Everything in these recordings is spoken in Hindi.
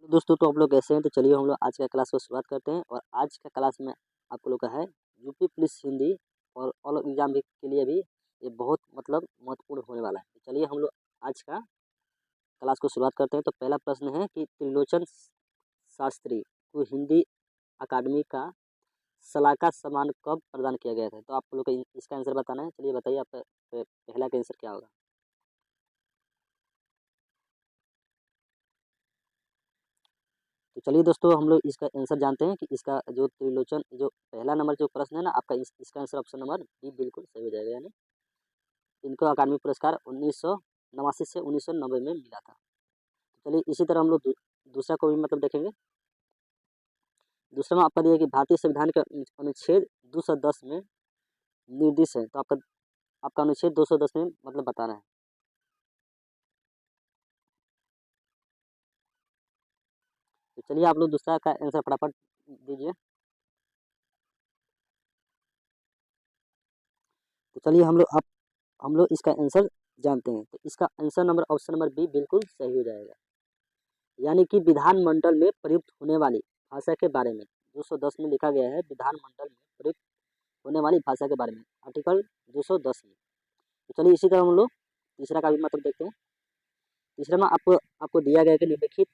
दोस्तों तो आप लोग कैसे हैं। तो चलिए हम लोग आज का क्लास को शुरुआत करते हैं। और आज का क्लास में आप लोग का है यूपी पुलिस हिंदी और ऑल एग्जाम के लिए भी ये बहुत महत्वपूर्ण होने वाला है। तो चलिए हम लोग आज का क्लास को शुरुआत करते हैं। तो पहला प्रश्न है कि त्रिलोचन शास्त्री को हिंदी अकादमी का सलाहकार सम्मान कब प्रदान किया गया था। तो आप लोग को इसका आंसर बताना है। चलिए बताइए आपका पहला का आंसर क्या होगा। तो चलिए दोस्तों हम लोग इसका आंसर जानते हैं कि इसका जो त्रिलोचन जो पहला नंबर जो प्रश्न है ना आपका इसका आंसर ऑप्शन नंबर डी बिल्कुल सही हो जाएगा। यानी इनको अकादमी पुरस्कार 1989 से 1990 में मिला था। तो चलिए इसी तरह हम लोग दूसरा को भी देखेंगे। दूसरा में आपका दिया कि भारतीय संविधान के अनुच्छेद 210 में निर्दिष्ट है। तो आपका आपका अनुच्छेद 210 में बताना है। तो चलिए आप लोग दूसरा का आंसर फटाफट दीजिए। तो चलिए हम लोग इसका आंसर जानते हैं। तो इसका answer number option number B बिल्कुल सही हो जाएगा। यानी कि विधानमंडल में प्रयुक्त होने वाली भाषा के बारे में 210 में लिखा गया है। विधानमंडल में प्रयुक्त होने वाली भाषा के बारे में आर्टिकल 210 में। तो चलिए इसी तरह हम लोग तीसरा का भी देखते हैं। तीसरा में आपको दिया गया कि निम्नलिखित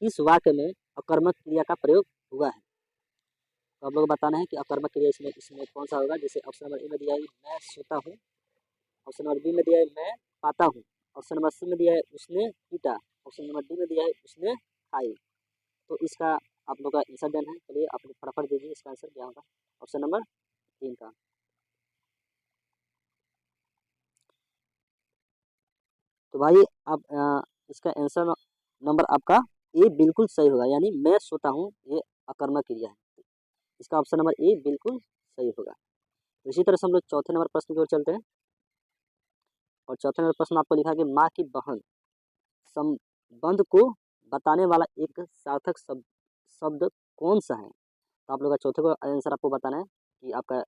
किस वाक्य में अकर्मक क्रिया का प्रयोग हुआ है। तो आप लोग बताना है कि अकर्मक क्रिया इसमें कौन सा होगा। जैसे ऑप्शन नंबर ए में दिया है मैं सोता हूँ, ऑप्शन नंबर बी में दिया है मैं पाता हूँ, ऑप्शन नंबर सी में दिया है उसने पीटा, ऑप्शन नंबर डी में दिया है उसने खाई। तो इसका आप लोग का आंसर देना है। चलिए आप लोग फटाफट दीजिए इसका आंसर क्या होगा ऑप्शन नंबर 3 का। तो भाई आप इसका आंसर नंबर आपका ए बिल्कुल सही होगा। यानी मैं सोता हूँ ये अकर्मक क्रिया है। इसका ऑप्शन नंबर ए बिल्कुल सही होगा। तो इसी तरह से हम लोग चौथे नंबर प्रश्न की ओर चलते हैं। और चौथे नंबर प्रश्न आपको लिखा कि माँ की बहन संबंध को बताने वाला एक सार्थक शब्द कौन सा है। तो आप लोग का चौथे को आंसर आपको बताना है कि आपका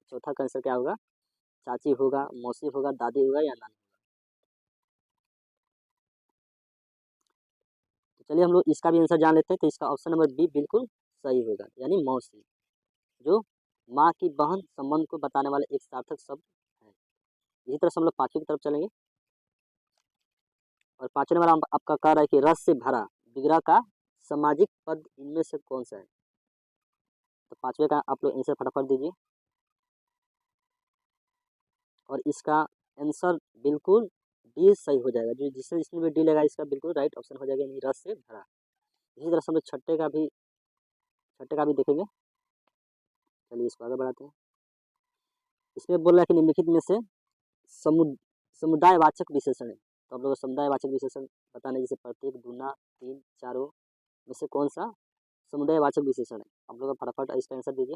चौथा का आंसर क्या होगा। चाची होगा, मौसी होगा, दादी होगा या नानी। तो चलिए हम लोग इसका भी आंसर जान लेते हैं। तो इसका ऑप्शन नंबर बी बिल्कुल सही होगा। यानी मौसी, जो माँ की बहन संबंध को बताने वाला एक सार्थक शब्द है। इसी तरह से हम लोग पांचवी की तरफ चलेंगे। और पांचवें नंबर आपका कह रहा है कि रस से भरा विग्रह का सामाजिक पद इनमें से कौन सा है। तो पांचवे का आप लोग आंसर फटाफट दीजिए। और इसका आंसर बिल्कुल डी सही हो जाएगा। जो जिसने इसमें भी डी लगा इसका बिल्कुल राइट ऑप्शन हो जाएगा। यानी रस से भरा। इसी तरह से हम लोग छठे का भी देखेंगे। चलिए इसको आगे बढ़ाते हैं। इसमें बोल रहा है कि निम्नलिखित में से समुदायवाचक विशेषण है। तो आप लोग समुदायवाचक विशेषण बताना। जैसे प्रत्येक, दूना, तीन, चारों में से कौन सा समुदायवाचक विशेषण है। आप लोग फटाफट इसका आंसर दीजिए।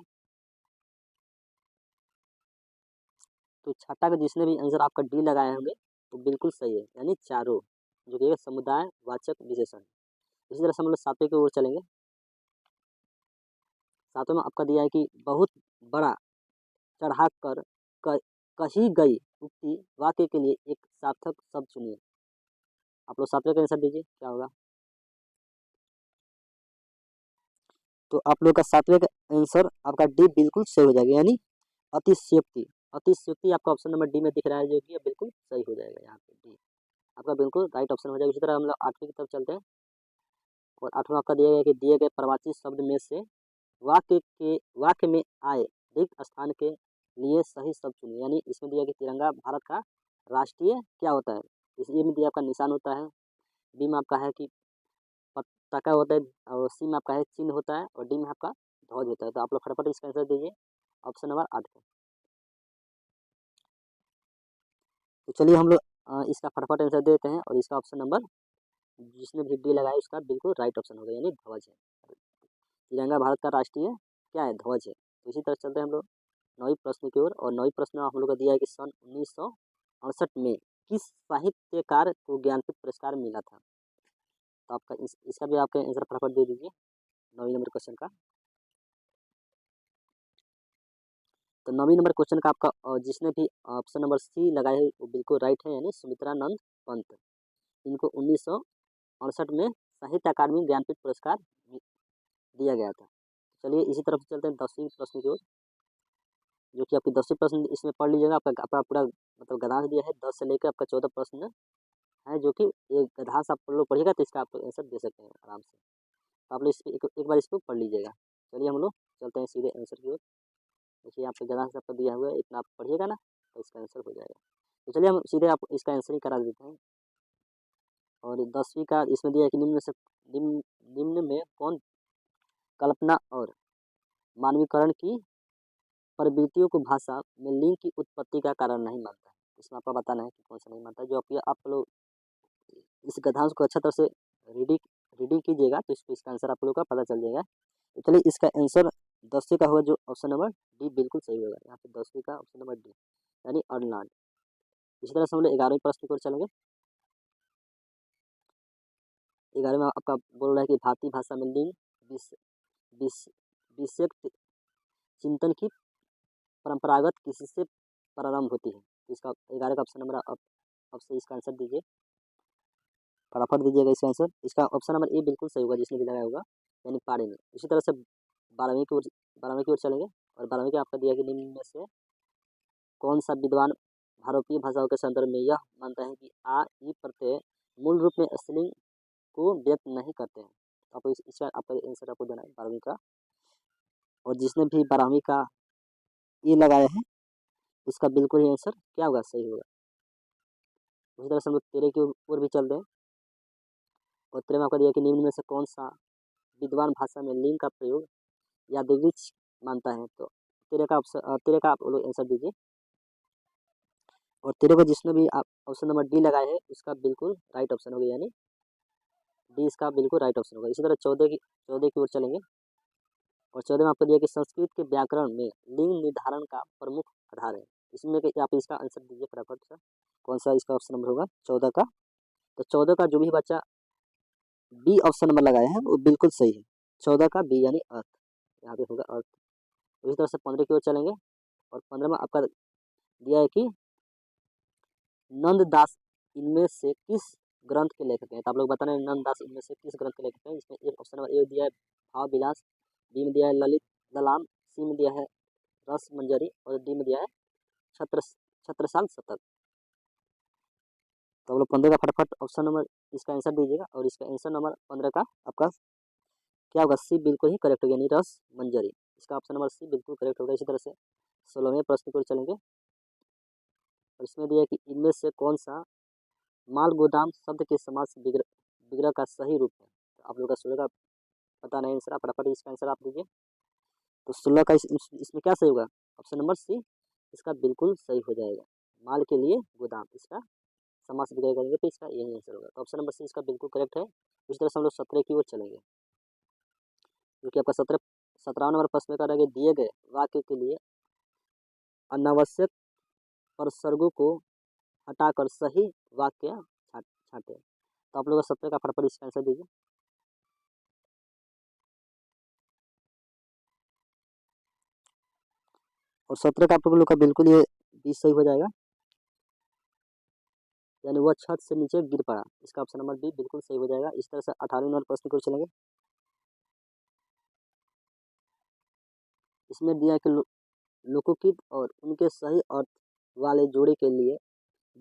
तो छठा का जिसने भी आंसर आपका डी लगाए होंगे तो बिल्कुल सही है। यानी चारों जो कि समुदायवाचक विशेषण है। इसी तरह से हम लोग सातवें की ओर चलेंगे। सातवें में आपका दिया है कि बहुत बड़ा चढ़ा कर कही गई उक्ति वाक्य के लिए एक सार्थक शब्द चुनिए। आप लोग सातवें का आंसर दीजिए क्या होगा। तो आप लोग का सातवें का आंसर आपका डी बिल्कुल सही हो जाएगा। यानी अतिशयोक्ति। अतिशयोक्ति आपका ऑप्शन नंबर डी में दिख रहा है जो कि बिल्कुल सही हो जाएगा। यहाँ पे डी आपका बिल्कुल राइट ऑप्शन हो जाएगा। इसी तरह हम लोग आठवीं की तरफ चलते हैं। और आठवां आपका दिया गया कि दिए गए प्रवाची शब्द में से वाक्य में आए रिक्त स्थान के लिए सही शब्द चुनिए। यानी इसमें दिया कि तिरंगा भारत का राष्ट्रीय क्या होता है। इस ए में दिया आपका निशान होता है, बी में आपका है कि पताका होता है, और सी में आपका है चिन्ह होता है, और डी में आपका ध्वज होता है। तो आप लोग फटाफट इसका आंसर दीजिए ऑप्शन नंबर 8 का। तो चलिए हम लोग इसका फटाफट आंसर देते हैं। और इसका ऑप्शन नंबर जिसने भी डी लगाया उसका बिल्कुल राइट ऑप्शन होगा। यानी ध्वज है। तिरंगा भारत का राष्ट्रीय क्या है, ध्वज है। तो इसी तरह चलते हैं हम लोग नौवीं प्रश्न की ओर। और नौवीं प्रश्न हम लोग का दिया है कि सन 1968 में किस साहित्यकार को ज्ञानपीठ पुरस्कार मिला था। तो आपका इसका भी आपका आंसर फटाफट दे दीजिए 9वीं नंबर क्वेश्चन का। तो 9वीं नंबर क्वेश्चन का आपका जिसने भी ऑप्शन नंबर सी लगाए है वो बिल्कुल राइट है। यानी सुमित्रा नंद पंत। इनको 1968 में साहित्य अकादमी ज्ञानपीठ पुरस्कार दिया गया था। चलिए इसी तरफ चलते हैं 10वीं प्रश्न की ओर, जो कि आपकी 10वीं प्रश्न इसमें पढ़ लीजिएगा। आपका पूरा मतलब गद्यांश दिया है 10 से लेकर आपका 14 प्रश्न है, जो कि ये गद्यांश आप लोग पढ़िएगा तो इसका आप लोग आंसर दे सकते हैं आराम से। तो आप लोग इस एक बार इसको पढ़ लीजिएगा। चलिए हम लोग चलते हैं सीधे आंसर की ओर। देखिए यहाँ पे गद्यांश आपका दिया हुआ है, इतना आप पढ़िएगा ना तो इसका आंसर हो जाएगा। तो चलिए हम सीधे आप इसका आंसर ही करा देते हैं। और 10वीं का इसमें दिया है कि निम्न में कौन कल्पना और मानवीकरण की प्रवृत्तियों को भाषा में लिंग की उत्पत्ति का कारण नहीं मानता है। इसमें आपको बताना है कि कौन सा नहीं मानता है। जो आप लोग इस गद्यांश को अच्छा तरह से रीडिंग कीजिएगा तो इसका आंसर आप लोग का पता चल जाएगा। तो चलिए इसका आंसर 10वीं का होगा, जो ऑप्शन नंबर डी बिल्कुल सही होगा। यहाँ पे 10वीं का ऑप्शन नंबर डी यानी अर्नलाड। इसी तरह से हम लोग 11वीं प्रश्न की ओर चलेंगे। 11वीं में आपका बोल रहा है कि भारतीय भाषा में लिंग विषयक चिंतन की परंपरागत किससे प्रारंभ होती है। तो इसका 11 का ऑप्शन नंबर अब से इसका आंसर दीजिए, फटाफट दीजिएगा इसका आंसर। इसका ऑप्शन नंबर ए बिल्कुल सही होगा, जिसने भी लगाया होगा, यानी पाणिनि। इसी तरह से 12वीं की ओर चलेंगे। और 12वीं का आपका दिया कि निम्न में से कौन सा विद्वान भारतीय भाषाओं के संदर्भ में यह मानता है कि आ ई प्रत्यय मूल रूप में स्त्रीलिंग को व्यक्त नहीं करते हैं। तो आपको इसका आपका आंसर आपको देना है 12वीं का। और जिसने भी 12वीं का ई लगाया है उसका बिल्कुल ही आंसर क्या होगा, सही होगा। उसी तरह से हम लोग 13 की ओर भी चलते हैं। और 13 में आपका दिया कि निम्न में से कौन सा विद्वान भाषा में लिंग का प्रयोग यादृच्छिक मानता है। तो 13 का आप लोग आंसर दीजिए। और 13 को जिसने भी आप ऑप्शन नंबर डी लगाए है उसका बिल्कुल राइट ऑप्शन होगा, यानी डी इसका बिल्कुल राइट ऑप्शन होगा। इसी तरह 14 की ओर चलेंगे। और 14 में आपको दिया कि संस्कृत के व्याकरण में लिंग निर्धारण का प्रमुख आधार है। इसमें आप इसका आंसर दीजिए फटाफट से, कौन सा इसका ऑप्शन नंबर होगा 14 का। तो 14 का जो भी बच्चा बी ऑप्शन नंबर लगाया है वो बिल्कुल सही है। 14 का बी यानी अर्थ, यहाँ पे होगा अर्थ। उसी तरह से 15 की ओर चलेंगे। और 15 में आपका दिया है कि नंददास इनमें से किस ग्रंथ के लेखक हैं। तो आप लोग बता रहे हैं नंददास इनमें से किस ग्रंथ के लेखक हैं। इसमें एक ऑप्शन नंबर ए दिया है भाव विलास, बी में दिया है ललित ललाम, सी में दिया है रस मंजरी और डी में दिया है छत्रसाल शतक। तो आप लोग 15 का फटाफट ऑप्शन नंबर इसका आंसर दीजिएगा। और इसका आंसर नंबर 15 का आपका क्या होगा, सी बिल्कुल ही करेक्ट होगा, यानी रस मंजरी। इसका ऑप्शन नंबर सी बिल्कुल करेक्ट होगा। इसी तरह से 16वें प्रश्न की ओर चलेंगे। और इसमें दिया है कि इनमें से कौन सा माल गोदाम शब्द के समास विग्रह का सही रूप है। तो आप लोग का 16 का पता नहीं आंसर, फटाफट इसका आंसर आप दीजिए। तो 16 का इसमें क्या सही होगा, ऑप्शन नंबर सी इसका बिल्कुल सही हो जाएगा। माल के लिए गोदाम, इसका समास विग्रह करेंगे तो इसका यही आंसर होगा। तो ऑप्शन नंबर सी इसका बिल्कुल करेक्ट है। उसी तरह से हम लोग 17 की ओर चलेंगे, क्योंकि आपका 17वां नंबर प्रश्न में कह रहा है कि दिए गए वाक्य के लिए अनावश्यक प्रसर्गों को हटाकर सही वाक्य छाटे। तो आप लोग 17 का फटाफट इसका आंसर दीजिए। और 17 का आप लोग का बिल्कुल ये 20 सही हो जाएगा, यानी वह छत से नीचे गिर पड़ा। इसका ऑप्शन नंबर बी बिल्कुल सही हो जाएगा। इस तरह से 18वें नंबर प्रश्न को चलेंगे। इसमें दिया है कि लोकोकित और उनके सही अर्थ वाले जोड़े के लिए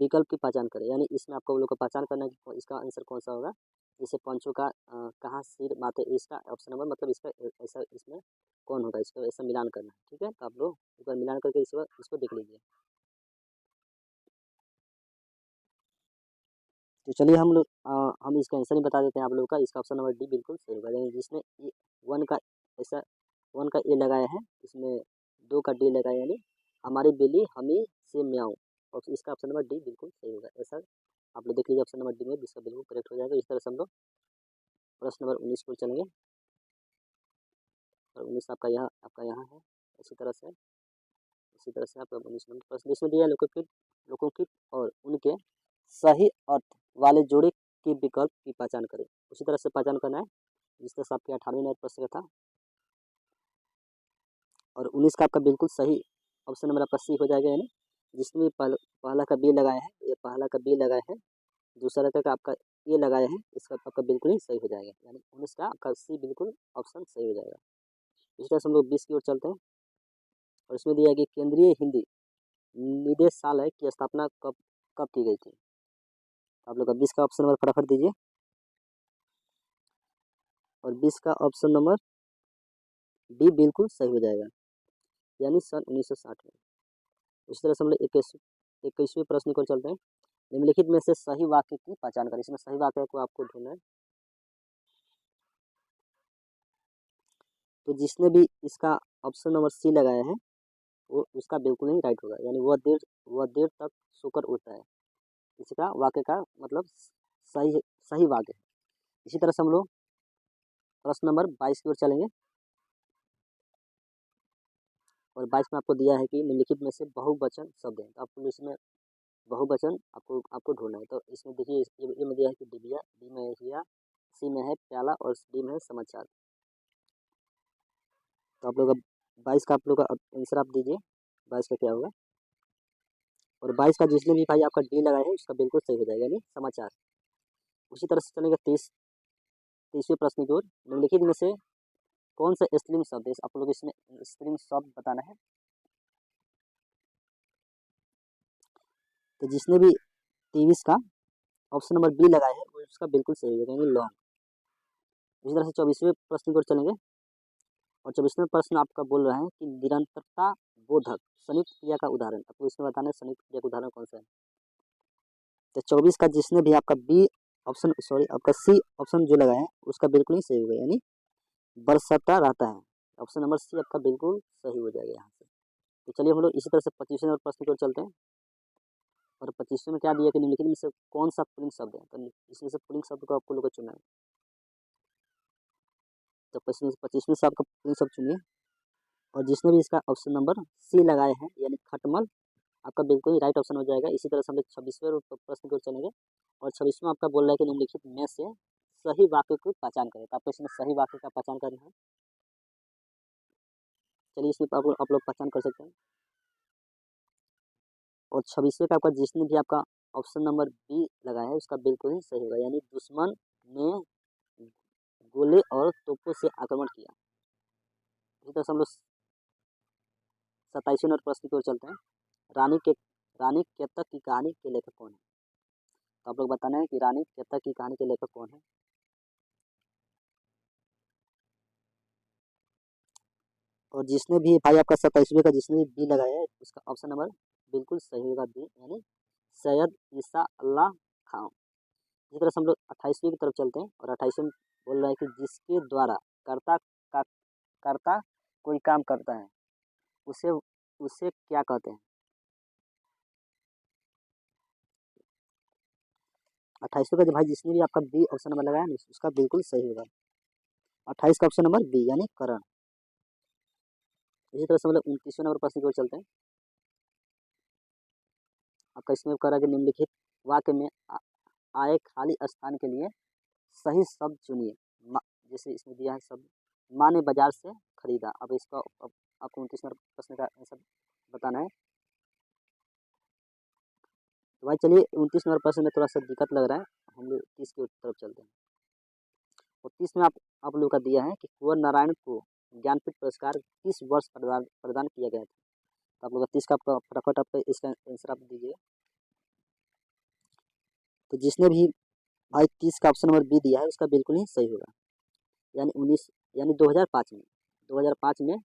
विकल्प की पहचान करें। यानी इसमें आपको लोग को पहचान करना है कि इसका आंसर कौन सा होगा। जैसे पंचों का कहाँ सिर माथे, इसका ऑप्शन नंबर मतलब इसका ऐसा इसमें कौन होगा, इसका ऐसा मिलान करना है। ठीक है, तो आप लोग एक बार मिलान करके इसको देख लीजिए। तो चलिए हम इसका आंसर ही बता देते हैं आप लोग का। इसका ऑप्शन नंबर डी बिल्कुल सही होगा, यानी जिसने वन का ऐसा वन का ए लगाया है, इसमें 2 का डी लगाया, यानी हमारी बिल्ली हमें से म्याऊं। और इसका ऑप्शन नंबर डी बिल्कुल सही होगा। ऐसा आप लोग देख लीजिए ऑप्शन नंबर डी में, जिसका बिल्कुल करेक्ट हो जाएगा। इस तरह से हम लोग प्रश्न नंबर 19 को चलेंगे। और 19 आपका यहाँ है। इसी तरह से आपका 19 नंबर प्रश्न इसमें दिया लोकोकित और उनके सही अर्थ वाले जोड़े के विकल्प की पहचान करें। उसी तरह से पहचान करना है जिस तरह से आपके 18वें नंबर प्रश्न का था। और 19 का आपका बिल्कुल सही ऑप्शन नंबर आपका सी हो जाएगा, यानी जिसमें पहला का बी लगाया है, ये पहला का बी लगाया है, दूसरा का आपका ए लगाए हैं, इसका आपका बिल्कुल ही सही हो जाएगा, यानी 19 का आपका सी बिल्कुल ऑप्शन सही हो जाएगा। इस तरह से हम लोग 20 की ओर चलते हैं और इसमें दिया है कि केंद्रीय हिंदी निदेशालय की स्थापना कब कब की गई थी। आप लोग का 20 का ऑप्शन नंबर फटाफट दीजिए और 20 का ऑप्शन नंबर डी बिल्कुल सही हो जाएगा, यानी सन 1960 में। इस तरह से हम लोग 21वें प्रश्न को चलते हैं। निम्नलिखित में से सही वाक्य की पहचान करें। इसमें सही वाक्य को आपको ढूंढना है। तो जिसने भी इसका ऑप्शन नंबर सी लगाया है वो उसका बिल्कुल ही राइट होगा, यानी वह देर तक सोकर उठता है। इसका वाक्य का मतलब सही सही वाक्य है। इसी तरह से हम लोग प्रश्न नंबर 22 की ओर चलेंगे और 22 में आपको दिया है कि निम्नलिखित में से बहुवचन शब्द है। तो आपको इसमें बहुवचन आपको ढूंढना है। तो इसमें देखिए ये में दिया है कि डिबिया, बी में हिया, सी में है प्याला और डी में है समाचार। तो आप लोग अब 22 का आप लोग का आंसर आप दीजिए, 22 का क्या होगा। और 22 का जिसने भी भाई आपका डी लगाया है उसका बिल्कुल सही हो जाएगा, यानी समाचार। उसी तरह से चलेगा 30वें प्रश्न की ओर। निम्नलिखित में से कौन सा स्त्रीलिंग शब्द है, आप लोग इसमें स्त्रीलिंग शब्द बताना है। तो जिसने भी 23 का ऑप्शन नंबर बी लगाया है वो उसका बिल्कुल सही हो जाएगा, लॉन्ग। इसी तरह से 24वें प्रश्न की ओर चलेंगे और 24वें प्रश्न आपका बोल रहा है कि निरंतरता बोधक संयुक्त क्रिया का उदाहरण। आपको इसमें बताना है संयुक्त क्रिया का उदाहरण कौन सा है। तो 24 का जिसने भी आपका बी ऑप्शन आपका सी ऑप्शन जो लगाया है उसका बिल्कुल ही सही होगा, यानी बरसता रहता है। ऑप्शन नंबर सी आपका बिल्कुल सही हो जाएगा यहाँ से। तो चलिए हम लोग इसी तरह से 25वें प्रश्न की ओर चलते हैं और 25वें में क्या दिया कि निम्नलिखित में से कौन सा पुल्लिंग शब्द है। तो इसमें से पुल्लिंग शब्द को आपको लोग को चुनना है। तो 25वें से आपका पुल्लिंग शब्द चुनिए और जिसने भी इसका ऑप्शन नंबर सी लगाए हैं यानी खटमल आपका बिल्कुल ही राइट ऑप्शन हो जाएगा। इसी तरह से हम लोग 26वें प्रश्न की ओर चलेंगे और 26वां आपका बोल रहा है कि निम्नलिखित में से सही वाक्य की पहचान करें। तो आपको इसमें सही वाक्य का पहचान करना है। चलिए इसमें आप लोग पहचान कर सकते हैं। और 26वें का आपका जिसने भी आपका ऑप्शन नंबर बी लगाया है उसका बिल्कुल ही सही होगा, यानी दुश्मन ने गोले और तोपों से आक्रमण किया। इसी तरह से हम लोग 27वें प्रश्न की ओर चलते हैं। रानी केतक की कहानी के लेखक कौन है। तो आप लोग बताना है कि रानी केतक की कहानी के लेखक कौन है। और जिसने भी भाई आपका 27वें का जिसने भी बी लगाया है उसका ऑप्शन नंबर बिल्कुल सही होगा बी, यानी सैयद ईसा अल्लाह खां। इसी तरह से हम लोग 28वें की तरफ चलते हैं और 28वें बोल रहा है कि जिसके द्वारा कर्ता का कर्ता कोई काम करता है उसे उसे क्या कहते हैं। 28वें का भाई जिसने भी आपका बी ऑप्शन नंबर लगाया ना उसका बिल्कुल सही होगा। 28 का ऑप्शन नंबर बी यानी करण। इसी तरह से हम लोग 29वें नंबर प्रश्न की ओर चलते हैं। आपका इसमें कह रहा है कि निम्नलिखित वाक्य में आए खाली स्थान के लिए सही शब्द चुनिए। जैसे इसमें दिया है शब्द माँ ने बाजार से खरीदा। अब इसका आपको 29वें प्रश्न का आंसर बताना है। तो भाई चलिए 29वें प्रश्न में थोड़ा सा दिक्कत लग रहा है, हम लोग 30 की तरफ चलते हैं। और 30 में आप लोग का दिया है कि कुंवर नारायण को ज्ञानपीठ पुरस्कार किस वर्ष प्रदान किया गया था। तो आप लोग का 30 का आपका फटाफट आप इसका आंसर आप दीजिए। तो जिसने भी भाई 30 का ऑप्शन नंबर बी दिया है उसका बिल्कुल ही सही होगा, यानी 2005 में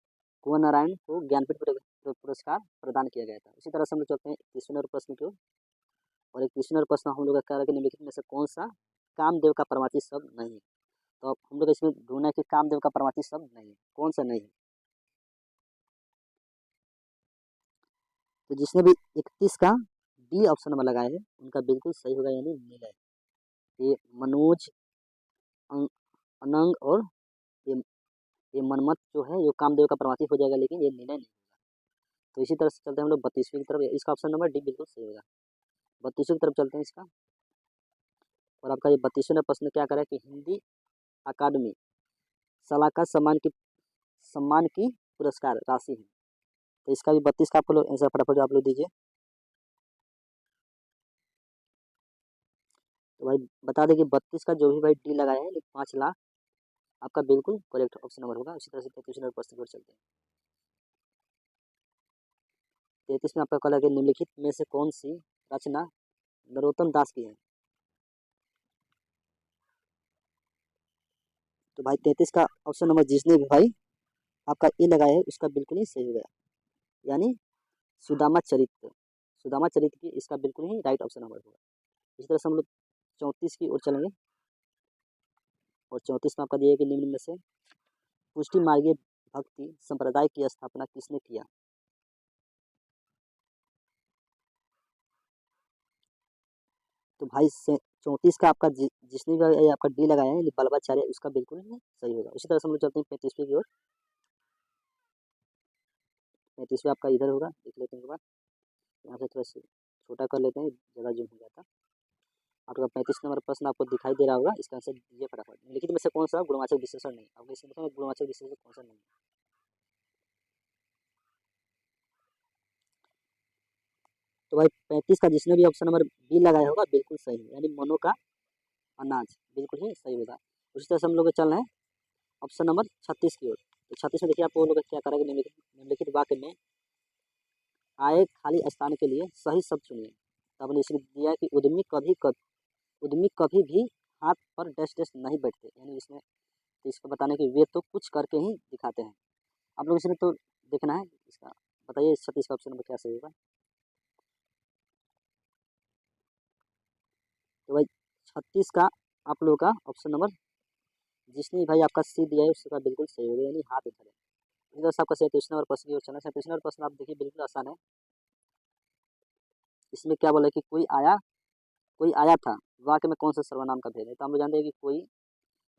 कुंवर नारायण को ज्ञानपीठ पुरस्कार प्रदान किया गया था। इसी तरह से हम लोग चलते हैं 31वें प्रश्न की ओर और 31वां प्रश्न हम लोग का कह रहा है कि निम्नलिखित में से कौन सा कामदेव का परमार्थी शब्द नहीं है। तो अब हम लोग इसमें ढूंढना है कि कामदेव का परमार्थी शब्द नहीं है, कौन सा नहीं है। तो जिसने भी 31 का डी ऑप्शन नंबर लगाया है उनका बिल्कुल सही होगा, यानी निलय। ये मनोज अनंग और ये मनमत जो है ये कामदेव का परमार्थी हो जाएगा, लेकिन ये निलय नहीं होगा। तो इसी तरह से चलते हैं हम लोग 32वें की तरफ। इसका ऑप्शन नंबर डी बिल्कुल सही होगा। 32वें की तरफ चलते हैं इसका। और आपका ये 32वां प्रश्न क्या करें कि हिंदी अकादमी सलाहकार सम्मान की पुरस्कार राशि है। तो इसका भी 32 का आप लोग आंसर फटाफट आप लोग दीजिए। तो भाई बता दें कि 32 का जो भी भाई डी लगाया है 5 लाख आपका बिल्कुल करेक्ट ऑप्शन नंबर होगा। उसी तरह से 33 नंबर प्रश्न की ओर चलते हैं। 33 में आपका कल है निम्नलिखित में से कौन सी रचना नरोत्तम दास की है। तो भाई 33 का ऑप्शन नंबर जिसने भी भाई आपका ए लगाया है उसका बिल्कुल ही सही होगा, यानी सुदामा चरित्र। सुदामा चरित्र की इसका बिल्कुल ही राइट ऑप्शन नंबर होगा। इसी तरह से हम लोग 34 की ओर चलेंगे और 34 में आपका दिया है कि निम्न में से पुष्टि मार्गीय भक्ति संप्रदाय की स्थापना किसने किया। तो भाई 34 का आपका जिसने भी आपका डी लगाया है बल्लभाचार्य उसका बिल्कुल ही सही होगा। उसी तरह से हम लोग चलते हैं 35वीं की ओर। 35वां आपका इधर होगा, देख लेते हैं एक बार, यहाँ से थोड़ा सा छोटा कर लेते हैं, जगह जूम हो जाता। आपका 35 नंबर प्रश्न आपको दिखाई दे रहा होगा, इसका आंसर दीजिए फटाफट। निम्नलिखित में से कौन सा गुणवाचक विशेषण नहीं, आपको इसमें बताओ गुणवाचक विशेषण कौन सा नहीं। तो भाई 35 का जिसने भी ऑप्शन नंबर बी लगाया होगा बिल्कुल सही है, यानी मनो का अनाज बिल्कुल ही सही होगा। उसी तरह से हम लोग चल रहे हैं ऑप्शन नंबर 36 की ओर। तो 36 में देखिए आपको लोग क्या करेंगे, निम्नलिखित वाक्य में आए खाली स्थान के लिए सही शब्द चुनिए। तो आपने इसमें दिया कि उद्यमी कभी भी हाथ पर डैश डैश नहीं बैठते, यानी इसमें तो इसको बताने कि वे तो कुछ करके ही दिखाते हैं। आप लोग इसमें तो देखना है इसका, बताइए 36 का ऑप्शन नंबर क्या सही होगा। तो भाई 36 का आप लोगों का ऑप्शन नंबर जिसने भाई आपका सी दिया है उसका बिल्कुल सही होगा, यानी हाथ उठा है। इसी तरह से आपका 37 नंबर प्रश्न की ओर चलना है। 37 नंबर प्रश्न आप देखिए बिल्कुल आसान है। इसमें क्या बोला कि कोई आया था वाक्य में कौन सा सर्वनाम का भेद है। तो हम लोग जानते हैं कि कोई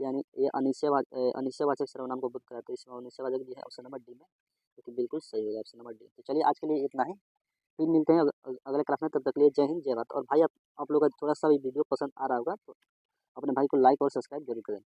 यानी ये अनिश्चयवाचक सर्वनाम को बुद्ध कराते हैं। इसमें अनिश्चयवाचक भी है ऑप्शन नंबर डी में, जो कि बिल्कुल सही होगा ऑप्शन नंबर डी। तो चलिए आज के लिए इतना ही, फिर मिलते हैं अगले क्लास में। तब तक के लिए जय हिंद जय भारत। और भाई आप लोग का थोड़ा सा भी वीडियो पसंद आ रहा होगा तो अपने भाई को लाइक और सब्सक्राइब जरूर करें।